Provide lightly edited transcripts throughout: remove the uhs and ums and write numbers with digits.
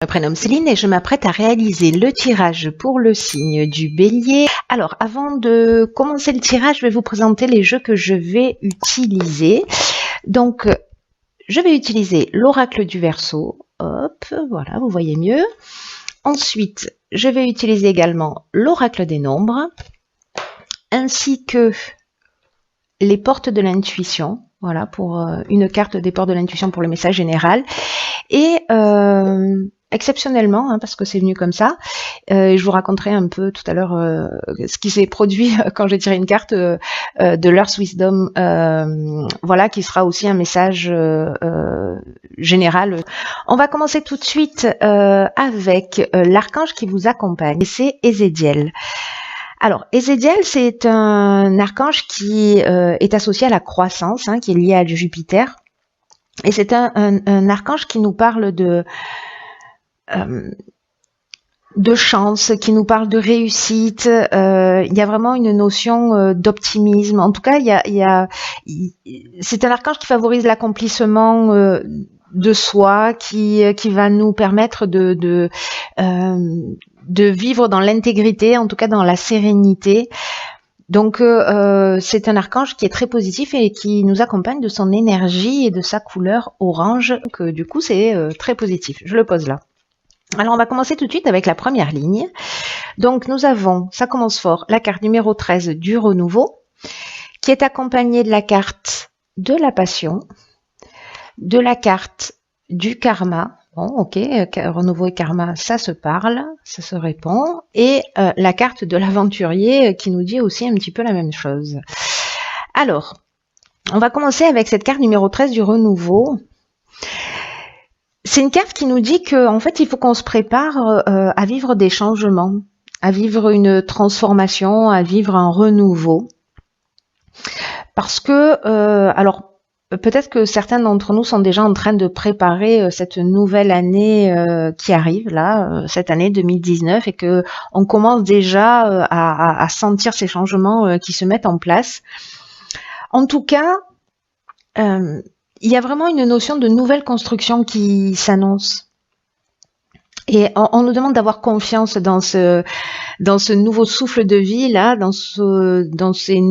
Je me prénomme Céline et je m'apprête à réaliser le tirage pour le signe du Bélier. Alors, avant de commencer le tirage, je vais vous présenter les jeux que je vais utiliser. Donc, je vais utiliser l'oracle du Verseau. Hop, voilà, vous voyez mieux. Ensuite, je vais utiliser également l'oracle des nombres, ainsi que les portes de l'intuition. Voilà, pour une carte des portes de l'intuition pour le message général. Et exceptionnellement, parce que c'est venu comme ça, je vous raconterai un peu tout à l'heure ce qui s'est produit quand j'ai tiré une carte de l'Earth Wisdom, voilà, qui sera aussi un message général. On va commencer tout de suite avec l'archange qui vous accompagne, c'est Ézéchiel. Alors, Ézéchiel, c'est un archange qui est associé à la croissance, qui est lié à Jupiter. Et c'est un archange qui nous parle de chance, qui nous parle de réussite. Il y a vraiment une notion d'optimisme. En tout cas, c'est un archange qui favorise l'accomplissement de soi, qui va nous permettre de vivre dans l'intégrité, en tout cas dans la sérénité. Donc c'est un archange qui est très positif et qui nous accompagne de son énergie et de sa couleur orange. Donc du coup c'est très positif. Je le pose là. Alors on va commencer tout de suite avec la première ligne. Donc nous avons, ça commence fort, la carte numéro 13 du renouveau, qui est accompagnée de la carte de la passion, de la carte du karma. Bon, ok, renouveau et karma, ça se parle, ça se répond. Et la carte de l'aventurier qui nous dit aussi un petit peu la même chose. Alors, on va commencer avec cette carte numéro 13 du renouveau. C'est une carte qui nous dit qu'en fait, il faut qu'on se prépare à vivre des changements, à vivre une transformation, à vivre un renouveau. Parce que, alors, peut-être que certains d'entre nous sont déjà en train de préparer cette nouvelle année qui arrive là, cette année 2019, et que on commence déjà à sentir ces changements qui se mettent en place. En tout cas, il y a vraiment une notion de nouvelle construction qui s'annonce. Et on nous demande d'avoir confiance dans ce nouveau souffle de vie là, dans cette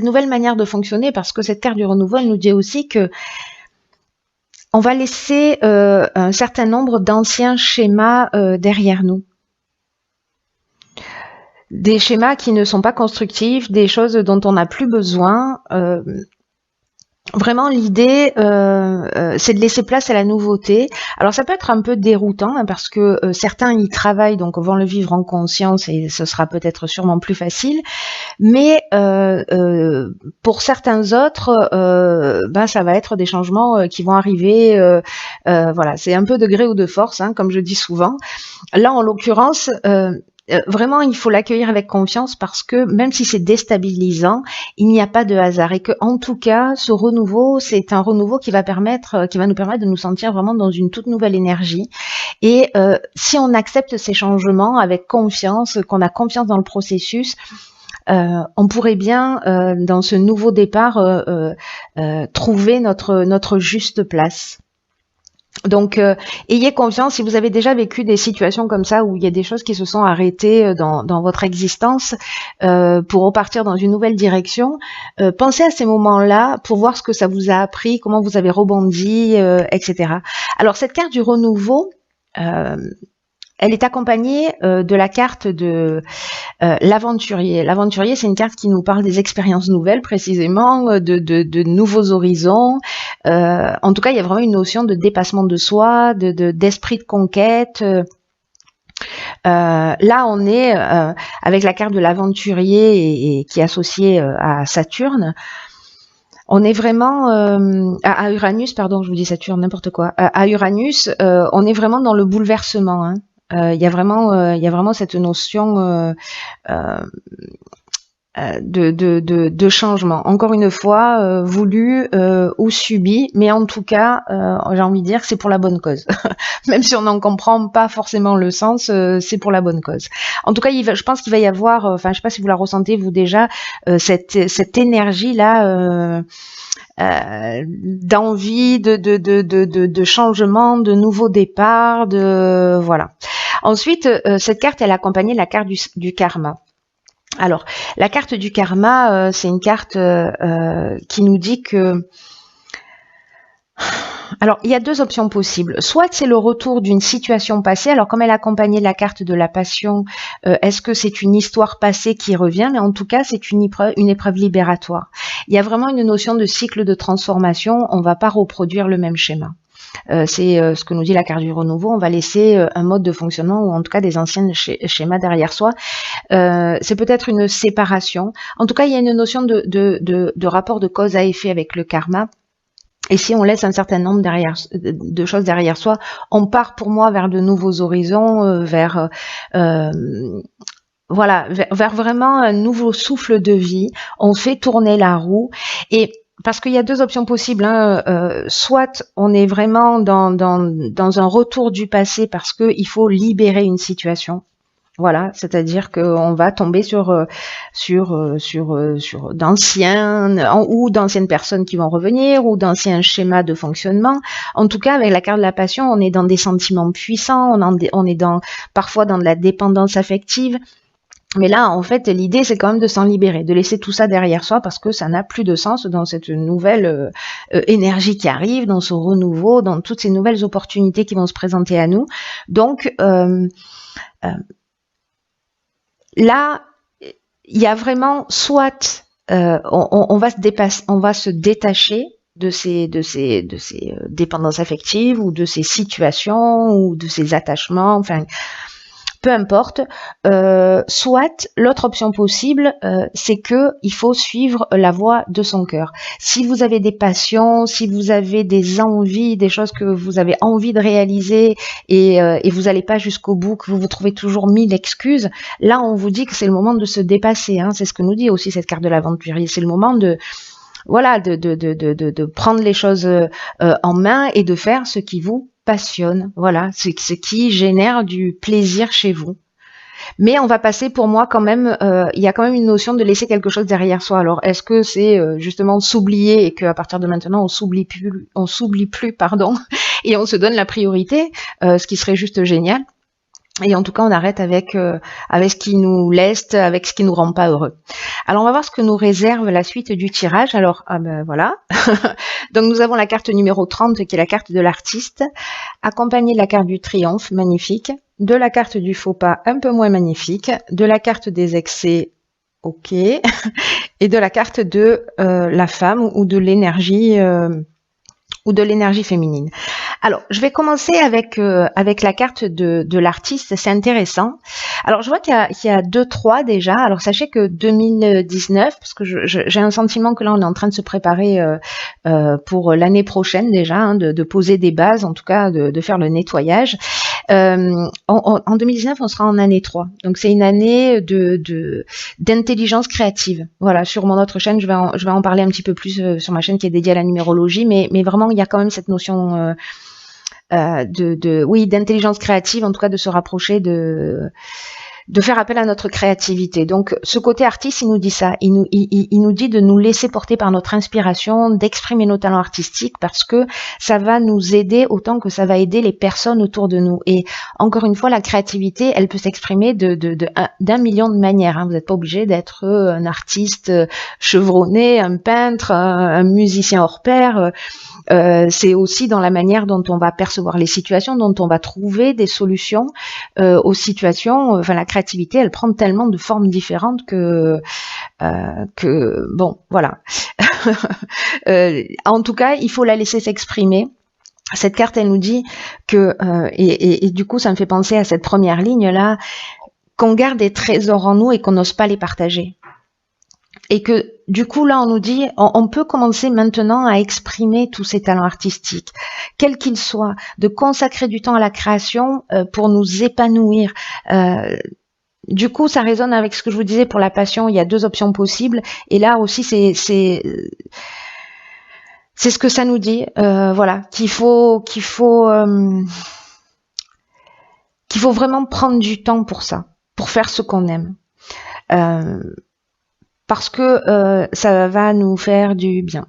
nouvelle manière de fonctionner, parce que cette carte du renouveau elle nous dit aussi que on va laisser un certain nombre d'anciens schémas derrière nous. Des schémas qui ne sont pas constructifs, des choses dont on n'a plus besoin. Vraiment, l'idée, c'est de laisser place à la nouveauté. Alors, ça peut être un peu déroutant parce que certains y travaillent, donc vont le vivre en conscience et ce sera peut-être sûrement plus facile. Mais pour certains autres, ça va être des changements qui vont arriver. Voilà, c'est un peu de gré ou de force, comme je dis souvent. Là, en l'occurrence, vraiment, il faut l'accueillir avec confiance parce que même si c'est déstabilisant, il n'y a pas de hasard et que, en tout cas, ce renouveau, c'est un renouveau qui va nous permettre de nous sentir vraiment dans une toute nouvelle énergie. Et si on accepte ces changements avec confiance, qu'on a confiance dans le processus, on pourrait bien, dans ce nouveau départ, trouver notre juste place. Donc, ayez confiance. Si vous avez déjà vécu des situations comme ça où il y a des choses qui se sont arrêtées dans votre existence pour repartir dans une nouvelle direction, pensez à ces moments-là pour voir ce que ça vous a appris, comment vous avez rebondi, etc. Alors, cette carte du renouveau, elle est accompagnée de la carte de l'aventurier. L'aventurier, c'est une carte qui nous parle des expériences nouvelles, précisément, de nouveaux horizons. En tout cas, il y a vraiment une notion de dépassement de soi, d'esprit de conquête. Là, on est avec la carte de l'aventurier et qui est associée à Saturne. On est vraiment à Uranus, pardon, je vous dis Saturne, n'importe quoi. À Uranus, on est vraiment dans le bouleversement. Il y a vraiment cette notion de changement. Encore une fois, voulu ou subi, mais en tout cas, j'ai envie de dire que c'est pour la bonne cause. Même si on n'en comprend pas forcément le sens, c'est pour la bonne cause. En tout cas, je pense qu'il va y avoir, enfin, je sais pas si vous la ressentez vous déjà, cette énergie là. D'envie, de changement, de nouveaux départs, voilà. Ensuite, cette carte, elle accompagnait la carte du karma. Alors, la carte du karma, c'est une carte qui nous dit que... Alors, il y a deux options possibles. Soit c'est le retour d'une situation passée. Alors, comme elle accompagnait la carte de la passion, est-ce que c'est une histoire passée qui revient? Mais en tout cas, c'est une épreuve libératoire. Il y a vraiment une notion de cycle de transformation. On ne va pas reproduire le même schéma. C'est ce que nous dit la carte du renouveau. On va laisser un mode de fonctionnement ou en tout cas des anciens schémas derrière soi. C'est peut-être une séparation. En tout cas, il y a une notion de rapport de cause à effet avec le karma. Et si on laisse un certain nombre de choses derrière soi, on part pour moi vers de nouveaux horizons, vers vraiment un nouveau souffle de vie. On fait tourner la roue et parce qu'il y a deux options possibles, hein. Soit on est vraiment dans un retour du passé parce qu'il faut libérer une situation. Voilà, c'est-à-dire qu'on va tomber sur d'anciennes personnes qui vont revenir ou d'anciens schémas de fonctionnement. En tout cas, avec la carte de la passion, on est dans des sentiments puissants, on est parfois dans de la dépendance affective. Mais là, en fait, l'idée, c'est quand même de s'en libérer, de laisser tout ça derrière soi parce que ça n'a plus de sens dans cette nouvelle énergie qui arrive, dans ce renouveau, dans toutes ces nouvelles opportunités qui vont se présenter à nous. Donc, là, il y a vraiment soit on va se détacher de ces dépendances affectives ou de ces situations ou de ces attachements, enfin peu importe. Soit l'autre option possible, c'est que il faut suivre la voie de son cœur. Si vous avez des passions, si vous avez des envies, des choses que vous avez envie de réaliser et vous n'allez pas jusqu'au bout, que vous vous trouvez toujours 1000 excuses, là on vous dit que c'est le moment de se dépasser. Hein. C'est ce que nous dit aussi cette carte de l'aventurier. C'est le moment de prendre les choses en main et de faire ce qui vous passionne, voilà, c'est ce qui génère du plaisir chez vous. Mais on va passer pour moi quand même, il y a quand même une notion de laisser quelque chose derrière soi. Alors est-ce que c'est justement s'oublier et qu'à partir de maintenant on s'oublie plus, pardon, et on se donne la priorité, ce qui serait juste génial. Et en tout cas, on arrête avec ce qui nous leste, avec ce qui nous rend pas heureux. Alors, on va voir ce que nous réserve la suite du tirage. Alors, voilà. Donc, nous avons la carte numéro 30, qui est la carte de l'artiste, accompagnée de la carte du triomphe, magnifique, de la carte du faux pas, un peu moins magnifique, de la carte des excès, ok, et de la carte de la femme ou de l'énergie féminine. Alors, je vais commencer avec la carte de l'artiste, c'est intéressant. Alors, je vois qu'il y a 2-3 déjà. Alors, sachez que 2019, parce que j'ai un sentiment que là, on est en train de se préparer pour l'année prochaine déjà, hein, de poser des bases, en tout cas de faire le nettoyage. En 2019, on sera en année 3. Donc, c'est une année d'intelligence créative. Voilà, sur mon autre chaîne, je vais en parler un petit peu plus sur ma chaîne qui est dédiée à la numérologie, mais vraiment, il y a quand même cette notion d'intelligence créative, en tout cas de se rapprocher de faire appel à notre créativité. Donc ce côté artiste, il nous dit ça, il nous dit de nous laisser porter par notre inspiration, d'exprimer nos talents artistiques parce que ça va nous aider autant que ça va aider les personnes autour de nous. Et encore une fois, la créativité, elle peut s'exprimer d'un million de manières, hein. Vous n'êtes pas obligé d'être un artiste chevronné, un peintre, un musicien hors pair. C'est aussi dans la manière dont on va percevoir les situations, dont on va trouver des solutions aux situations. Enfin, la créativité, elle prend tellement de formes différentes que bon, voilà. En tout cas, il faut la laisser s'exprimer. Cette carte, elle nous dit que et du coup, ça me fait penser à cette première ligne là, qu'on garde des trésors en nous et qu'on n'ose pas les partager. Et que du coup là on nous dit on peut commencer maintenant à exprimer tous ces talents artistiques, quels qu'ils soient, de consacrer du temps à la création pour nous épanouir. du coup, ça résonne avec ce que je vous disais pour la passion. Il y a deux options possibles. Et là aussi, c'est ce que ça nous dit. Voilà, qu'il faut vraiment prendre du temps pour ça, pour faire ce qu'on aime. Parce que ça va nous faire du bien.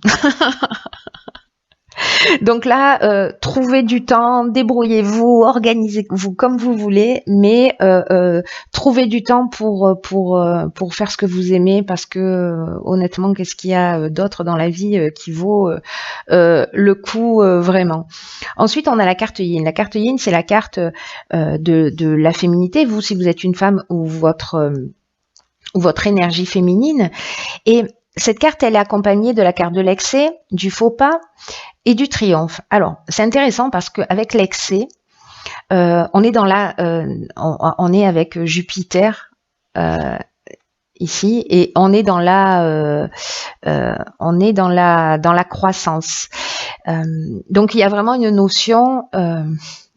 Donc là, trouvez du temps, débrouillez-vous, organisez-vous comme vous voulez, mais trouvez du temps pour faire ce que vous aimez, parce que honnêtement, qu'est-ce qu'il y a d'autre dans la vie qui vaut le coup vraiment. Ensuite, on a la carte Yin. La carte Yin, c'est la carte de la féminité. Vous, si vous êtes une femme, ou votre énergie féminine. Et cette carte, elle est accompagnée de la carte de l'excès, du faux pas et du triomphe. Alors, c'est intéressant parce qu'avec l'excès, on est on est avec Jupiter ici, et on est dans la croissance. Donc, il y a vraiment une notion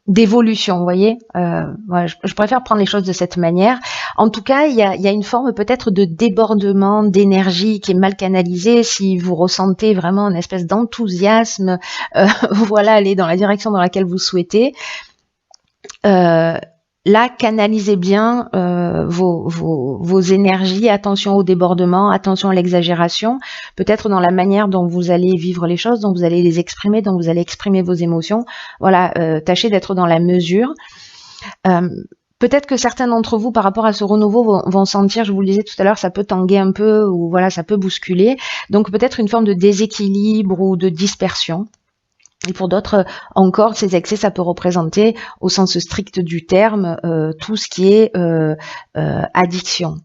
d'évolution, vous voyez. Voilà, je préfère prendre les choses de cette manière. En tout cas, il y a une forme peut-être de débordement d'énergie qui est mal canalisée. Si vous ressentez vraiment une espèce d'enthousiasme, voilà, aller dans la direction dans laquelle vous souhaitez, là, canalisez bien vos énergies. Attention au débordement, attention à l'exagération. Peut-être dans la manière dont vous allez vivre les choses, dont vous allez les exprimer, dont vous allez exprimer vos émotions. Voilà, tâchez d'être dans la mesure. Peut-être que certains d'entre vous, par rapport à ce renouveau, vont sentir, je vous le disais tout à l'heure, ça peut tanguer un peu, ou voilà, ça peut bousculer. Donc peut-être une forme de déséquilibre ou de dispersion. Et pour d'autres encore, ces excès, ça peut représenter, au sens strict du terme, tout ce qui est addiction.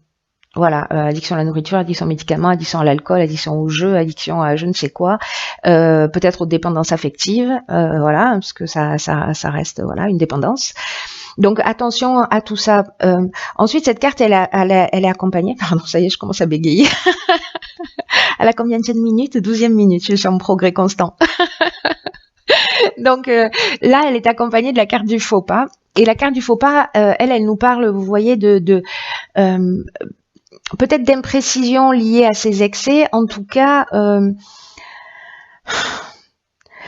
Voilà, addiction à la nourriture, addiction aux médicaments, addiction à l'alcool, addiction au jeu, addiction à je ne sais quoi, peut-être aux dépendances affectives, voilà, parce que ça reste voilà une dépendance. Donc attention à tout ça. Ensuite, cette carte, elle est accompagnée. Pardon, ça y est, je commence à bégayer. À la combienième minute? 12e minute. Je suis en progrès constant. Donc là, elle est accompagnée de la carte du faux pas. Et la carte du faux pas, elle nous parle, vous voyez, de peut-être d'imprécisions liées à ces excès. En tout cas,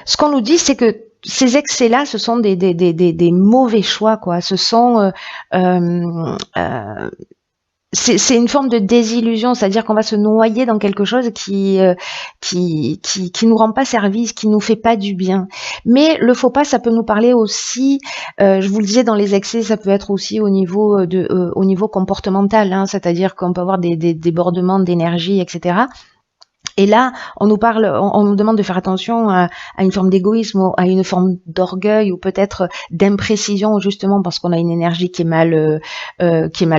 ce qu'on nous dit, c'est que ces excès-là, ce sont des mauvais choix, quoi. Ce sont c'est une forme de désillusion, c'est-à-dire qu'on va se noyer dans quelque chose qui nous rend pas service, qui nous fait pas du bien. Mais le faux pas, ça peut nous parler aussi, je vous le disais, dans les excès, ça peut être aussi au niveau comportemental, hein, c'est-à-dire qu'on peut avoir des débordements d'énergie, etc. Et là, on nous demande de faire attention à une forme d'égoïsme, à une forme d'orgueil, ou peut-être d'imprécision, justement parce qu'on a une énergie qui est mal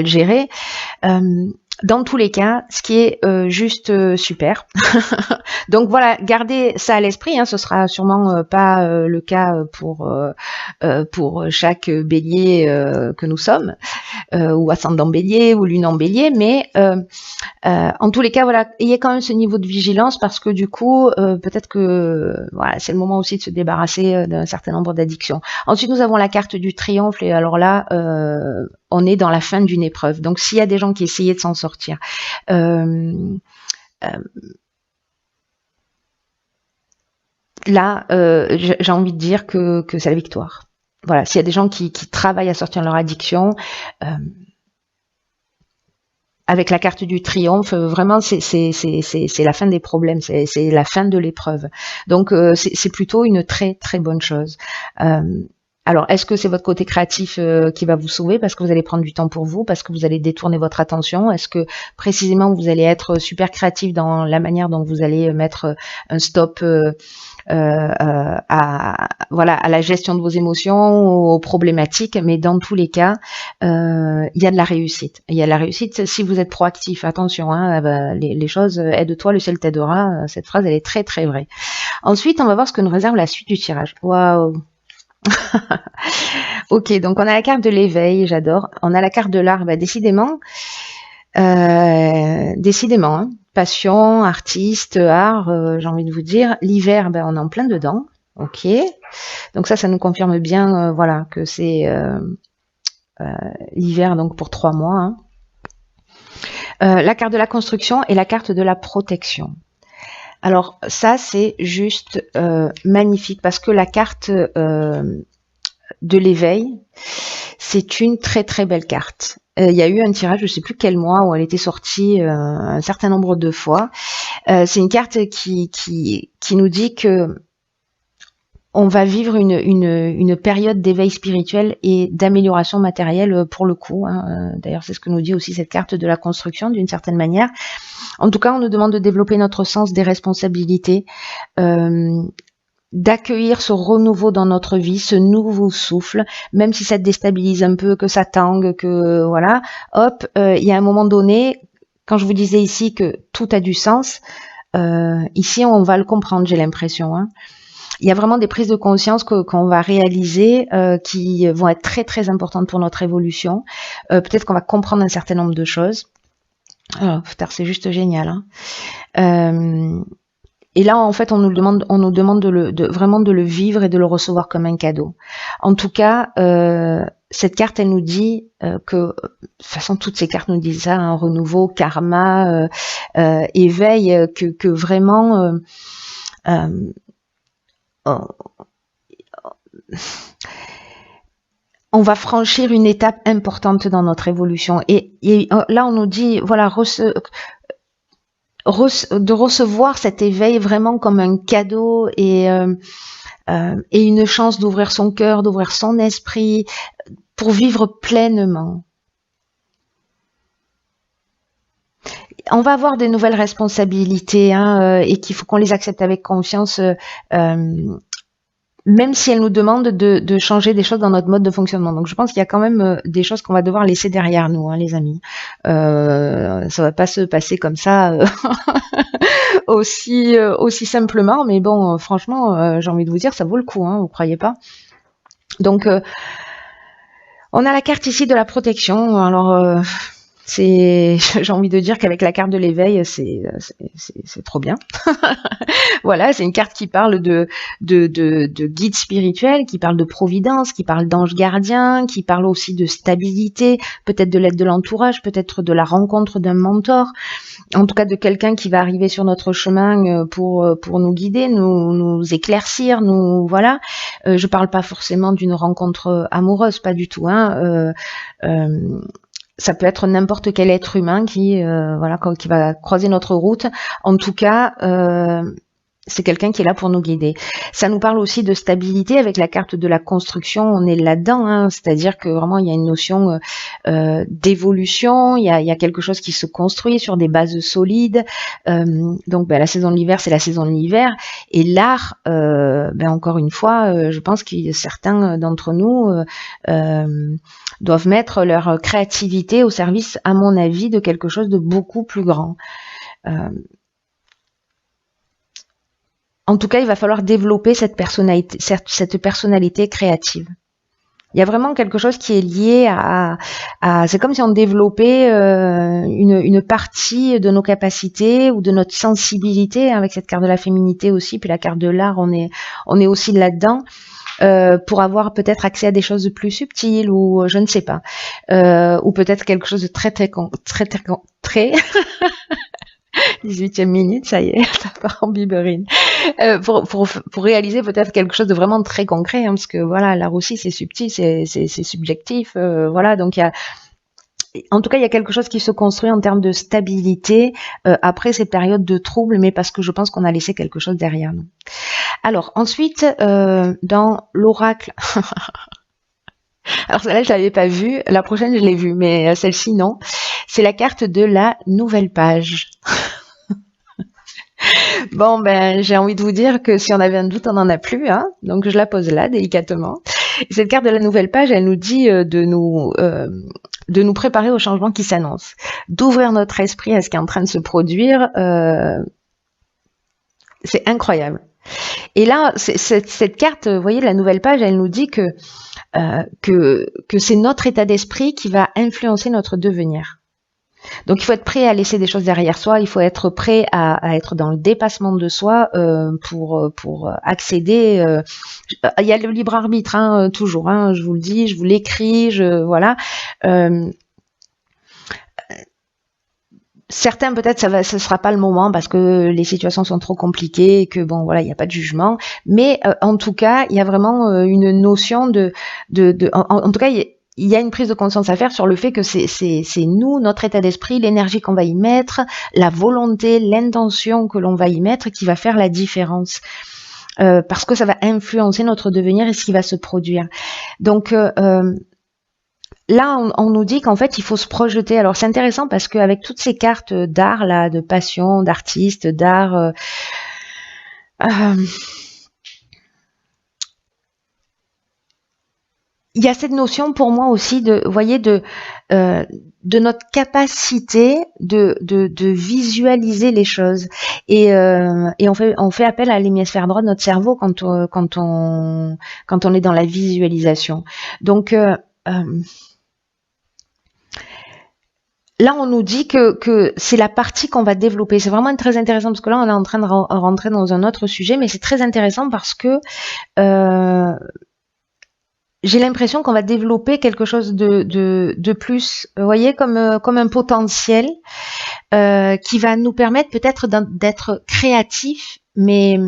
gérée. Dans tous les cas, ce qui est juste super. Donc voilà, gardez ça à l'esprit, hein, ce sera sûrement pas le cas pour chaque bélier que nous sommes, ou ascendant bélier ou lune en bélier, mais en tous les cas, voilà, ayez quand même ce niveau de vigilance, parce que du coup, peut-être que voilà, c'est le moment aussi de se débarrasser d'un certain nombre d'addictions. Ensuite, nous avons la carte du triomphe, et alors là, on est dans la fin d'une épreuve. Donc, s'il y a des gens qui essayaient de s'en sortir, là, j'ai envie de dire que c'est la victoire. Voilà, s'il y a des gens qui travaillent à sortir de leur addiction, avec la carte du triomphe, vraiment, c'est la fin des problèmes, c'est la fin de l'épreuve. Donc, c'est plutôt une très très bonne chose. Alors, est-ce que c'est votre côté créatif qui va vous sauver, parce que vous allez prendre du temps pour vous, parce que vous allez détourner votre attention? Est-ce que précisément vous allez être super créatif dans la manière dont vous allez mettre un stop à la gestion de vos émotions, aux problématiques? Mais dans tous les cas, il y a de la réussite. Il y a de la réussite si vous êtes proactif. Attention, hein, les choses, aide-toi, le ciel t'aidera. Cette phrase, elle est très très vraie. Ensuite, on va voir ce que nous réserve la suite du tirage. Waouh. Ok, donc on a la carte de l'éveil, j'adore. On a la carte de l'art, décidément, hein. Passion, artiste, art, j'ai envie de vous dire. L'hiver, on est en plein dedans. Ok, donc ça nous confirme bien, voilà, que c'est l'hiver, donc pour 3 mois. Hein. La carte de la construction et la carte de la protection. Alors ça, c'est juste magnifique parce que la carte de l'éveil, c'est une très très belle carte. Il y a eu un tirage, je ne sais plus quel mois, où elle était sortie un certain nombre de fois. C'est une carte qui nous dit que on va vivre une période d'éveil spirituel et d'amélioration matérielle pour le coup. D'ailleurs, c'est ce que nous dit aussi cette carte de la construction d'une certaine manière. En tout cas, on nous demande de développer notre sens des responsabilités, d'accueillir ce renouveau dans notre vie, ce nouveau souffle, même si ça te déstabilise un peu, que ça tangue, que voilà, hop, il y a un moment donné, quand je vous disais ici que tout a du sens, ici on va le comprendre, j'ai l'impression. Il y a vraiment des prises de conscience qu'on va réaliser qui vont être très très importantes pour notre évolution. Peut-être qu'on va comprendre un certain nombre de choses. Oh, putain, c'est juste génial. Et là, en fait, on nous demande vraiment de le vivre et de le recevoir comme un cadeau. En tout cas, cette carte, elle nous dit que, de toute façon, toutes ces cartes nous disent ça, un renouveau, karma, éveil, que vraiment, on va franchir une étape importante dans notre évolution. Et là, on nous dit, voilà, de recevoir cet éveil vraiment comme un cadeau et une chance d'ouvrir son cœur, d'ouvrir son esprit pour vivre pleinement. On va avoir des nouvelles responsabilités et qu'il faut qu'on les accepte avec confiance, même si elles nous demandent de changer des choses dans notre mode de fonctionnement. Donc je pense qu'il y a quand même des choses qu'on va devoir laisser derrière nous, les amis. Ça va pas se passer comme ça aussi simplement, mais bon, franchement, j'ai envie de vous dire, ça vaut le coup, vous croyez pas? Donc on a la carte ici de la protection. Alors j'ai envie de dire qu'avec la carte de l'éveil, c'est trop bien. Voilà, c'est une carte qui parle de guide spirituel, qui parle de providence, qui parle d'ange gardien, qui parle aussi de stabilité, peut-être de l'aide de l'entourage, peut-être de la rencontre d'un mentor, en tout cas de quelqu'un qui va arriver sur notre chemin pour nous guider, nous éclaircir, voilà. Je parle pas forcément d'une rencontre amoureuse, pas du tout, ça peut être n'importe quel être humain qui va croiser notre route. En tout cas, c'est quelqu'un qui est là pour nous guider. Ça nous parle aussi de stabilité avec la carte de la construction. On est là-dedans, c'est-à-dire que vraiment il y a une notion d'évolution. Il y a quelque chose qui se construit sur des bases solides. Donc, la saison de l'hiver, c'est la saison de l'hiver. Et l'art, encore une fois, je pense que certains d'entre nous doivent mettre leur créativité au service, à mon avis, de quelque chose de beaucoup plus grand. En tout cas, il va falloir développer cette personnalité créative. Il y a vraiment quelque chose qui est lié à c'est comme si on développait une partie de nos capacités ou de notre sensibilité, avec cette carte de la féminité aussi, puis la carte de l'art, on est aussi là-dedans. Pour avoir peut-être accès à des choses plus subtiles ou je ne sais pas, ou peut-être quelque chose de très 18e minute, ça y est, ça part en biberine. Pour réaliser peut-être quelque chose de vraiment très concret, parce que voilà, l'art aussi c'est subtil, c'est subjectif, voilà, donc en tout cas, il y a quelque chose qui se construit en termes de stabilité après ces périodes de troubles, mais parce que je pense qu'on a laissé quelque chose derrière nous. Alors ensuite, dans l'oracle, alors celle-là je l'avais pas vue, la prochaine je l'ai vue, mais celle-ci non. C'est la carte de la nouvelle page. Bon, j'ai envie de vous dire que si on avait un doute, on n'en a plus, donc je la pose là, délicatement. Cette carte de la nouvelle page, elle nous dit de nous préparer au changement qui s'annonce, d'ouvrir notre esprit à ce qui est en train de se produire. C'est incroyable. Et là, cette carte, vous voyez, la nouvelle page, elle nous dit que c'est notre état d'esprit qui va influencer notre devenir. Donc il faut être prêt à laisser des choses derrière soi, il faut être prêt à être dans le dépassement de soi pour accéder. Il y a le libre arbitre, toujours, je vous le dis, je vous l'écris, voilà. certains peut-être ce sera pas le moment parce que les situations sont trop compliquées et que bon voilà il n'y a pas de jugement, mais en tout cas il y a vraiment une notion en tout cas il y a une prise de conscience à faire sur le fait que c'est nous, notre état d'esprit, l'énergie qu'on va y mettre, la volonté, l'intention que l'on va y mettre qui va faire la différence. Parce que ça va influencer notre devenir et ce qui va se produire. Donc là, on nous dit qu'en fait, il faut se projeter. Alors, c'est intéressant parce qu'avec toutes ces cartes d'art, là, de passion, d'artiste, d'art, il y a cette notion pour moi aussi de, vous voyez, de notre capacité de visualiser les choses. Et on fait appel à l'hémisphère droit de notre cerveau quand on est dans la visualisation. Donc, là, on nous dit que c'est la partie qu'on va développer. C'est vraiment très intéressant parce que là, on est en train de rentrer dans un autre sujet, mais c'est très intéressant parce que j'ai l'impression qu'on va développer quelque chose de plus, vous voyez, comme un potentiel qui va nous permettre peut-être d'être créatif, mais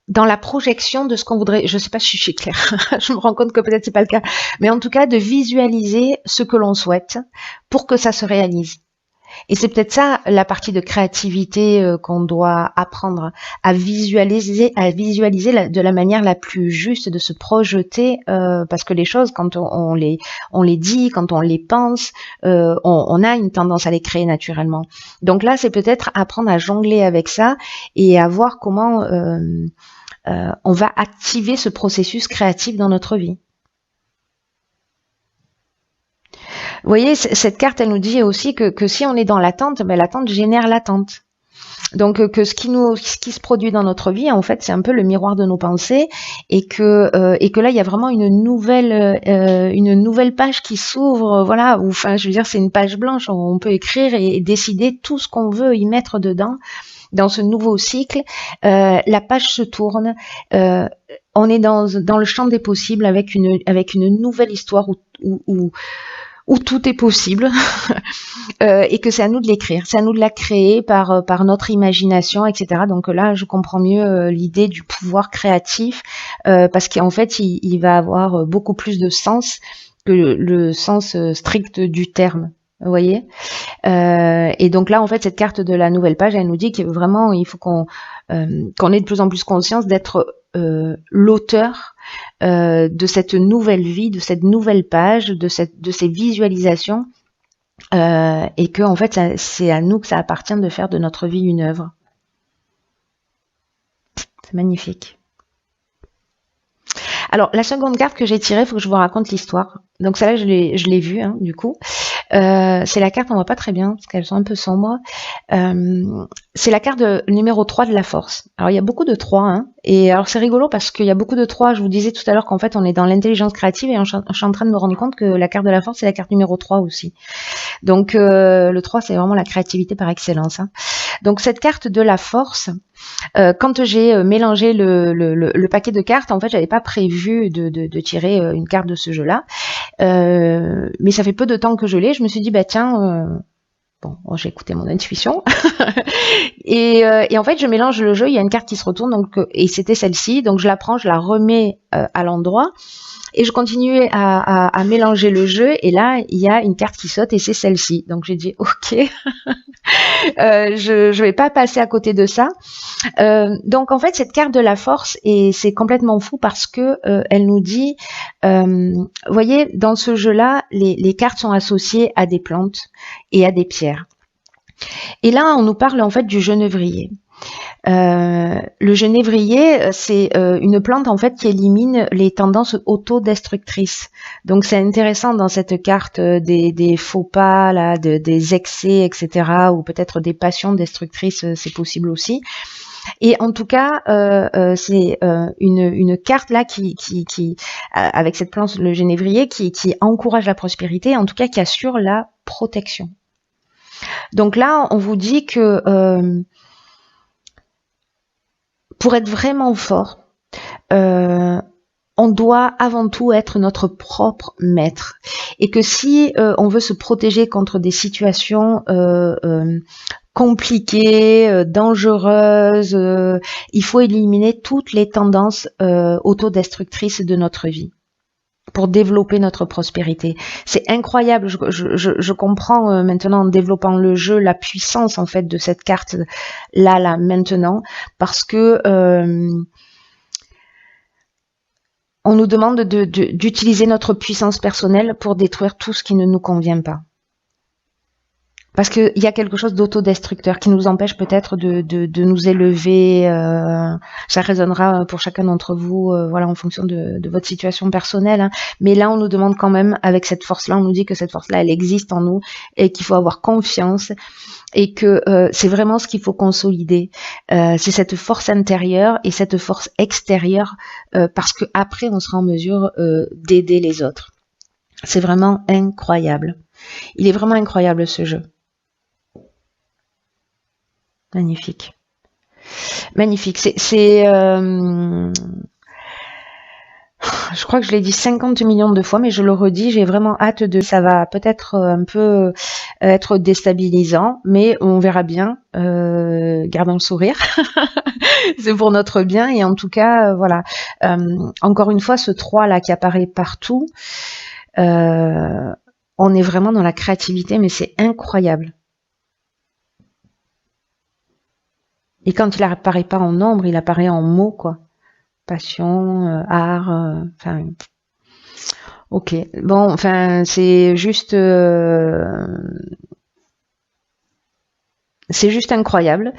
dans la projection de ce qu'on voudrait, je sais pas si je suis claire, je me rends compte que peut-être c'est pas le cas, mais en tout cas de visualiser ce que l'on souhaite pour que ça se réalise. Et c'est peut-être ça la partie de créativité qu'on doit apprendre à visualiser de la manière la plus juste, de se projeter, parce que les choses, quand on les dit, quand on les pense, on a une tendance à les créer naturellement. Donc là, c'est peut-être apprendre à jongler avec ça et à voir comment on va activer ce processus créatif dans notre vie. Vous voyez, cette carte, elle nous dit aussi que si on est dans l'attente, ben, l'attente génère l'attente. Donc que ce qui se produit dans notre vie, en fait, c'est un peu le miroir de nos pensées, et que là, il y a vraiment une nouvelle page qui s'ouvre, voilà. Enfin, je veux dire, c'est une page blanche. On peut écrire et décider tout ce qu'on veut y mettre dedans. Dans ce nouveau cycle, la page se tourne. On est dans le champ des possibles avec une nouvelle histoire où tout est possible et que c'est à nous de l'écrire, c'est à nous de la créer par notre imagination, etc. Donc là, je comprends mieux l'idée du pouvoir créatif parce qu'en fait, il va avoir beaucoup plus de sens que le sens strict du terme. Vous voyez, et donc là, en fait, cette carte de la nouvelle page, elle nous dit que vraiment, il faut qu'on ait de plus en plus conscience d'être l'auteur de cette nouvelle vie, de cette nouvelle page, de ces visualisations, et que en fait, c'est à nous que ça appartient de faire de notre vie une œuvre. C'est magnifique. Alors, la seconde carte que j'ai tirée, il faut que je vous raconte l'histoire. Donc celle-là, je l'ai vue, hein, du coup. C'est la carte, on voit pas très bien, parce qu'elles sont un peu sombres. C'est la carte numéro 3 de la force. Alors, il y a beaucoup de 3, hein. Et alors, c'est rigolo parce qu'il y a beaucoup de 3. Je vous disais tout à l'heure qu'en fait, on est dans l'intelligence créative et je suis en train de me rendre compte que la carte de la force, c'est la carte numéro 3 aussi. Donc, le 3, c'est vraiment la créativité par excellence, hein. Donc, cette carte de la force, quand j'ai mélangé le paquet de cartes, en fait, j'avais pas prévu de tirer une carte de ce jeu-là. Mais ça fait peu de temps que je l'ai. Je me suis dit, bah tiens, bon, j'ai écouté mon intuition. et en fait, je mélange le jeu. Il y a une carte qui se retourne, donc, et c'était celle-ci. Donc, je la prends, je la remets à l'endroit. Et je continue à mélanger le jeu. Et là, il y a une carte qui saute et c'est celle-ci. Donc, j'ai dit, ok, je vais pas passer à côté de ça. Donc, en fait, cette carte de la force, et c'est complètement fou parce que elle nous dit, vous voyez, dans ce jeu-là, les cartes sont associées à des plantes et à des pierres. Et là, on nous parle en fait du genévrier. Le genévrier, c'est une plante en fait qui élimine les tendances autodestructrices. Donc c'est intéressant dans cette carte des faux pas, là, des excès, etc. ou peut-être des passions destructrices, c'est possible aussi. Et en tout cas, c'est une carte là qui avec cette plante, le genévrier, qui encourage la prospérité, en tout cas qui assure la protection. Donc là, on vous dit que pour être vraiment fort, on doit avant tout être notre propre maître. Et que si on veut se protéger contre des situations compliquées, dangereuses, il faut éliminer toutes les tendances autodestructrices de notre vie pour développer notre prospérité. C'est incroyable, je comprends maintenant en développant le jeu la puissance en fait de cette carte là maintenant, parce que on nous demande d'utiliser notre puissance personnelle pour détruire tout ce qui ne nous convient pas. Parce qu'il y a quelque chose d'autodestructeur qui nous empêche peut-être de nous élever. Ça résonnera pour chacun d'entre vous, voilà, en fonction de votre situation personnelle. Hein. Mais là, on nous demande quand même, avec cette force-là, on nous dit que cette force-là, elle existe en nous et qu'il faut avoir confiance et que c'est vraiment ce qu'il faut consolider. C'est cette force intérieure et cette force extérieure parce que après, on sera en mesure d'aider les autres. C'est vraiment incroyable. Il est vraiment incroyable ce jeu. Magnifique. Magnifique. Je crois que je l'ai dit 50 millions de fois, mais je le redis, j'ai vraiment hâte de... Ça va peut-être un peu être déstabilisant, mais on verra bien. Gardons le sourire. C'est pour notre bien. Et en tout cas, voilà. Encore une fois, ce 3 là qui apparaît partout, on est vraiment dans la créativité, mais c'est incroyable. Et quand il apparaît pas en nombre, il apparaît en mots, quoi. Passion, art, enfin... ok. Bon, enfin, c'est juste incroyable.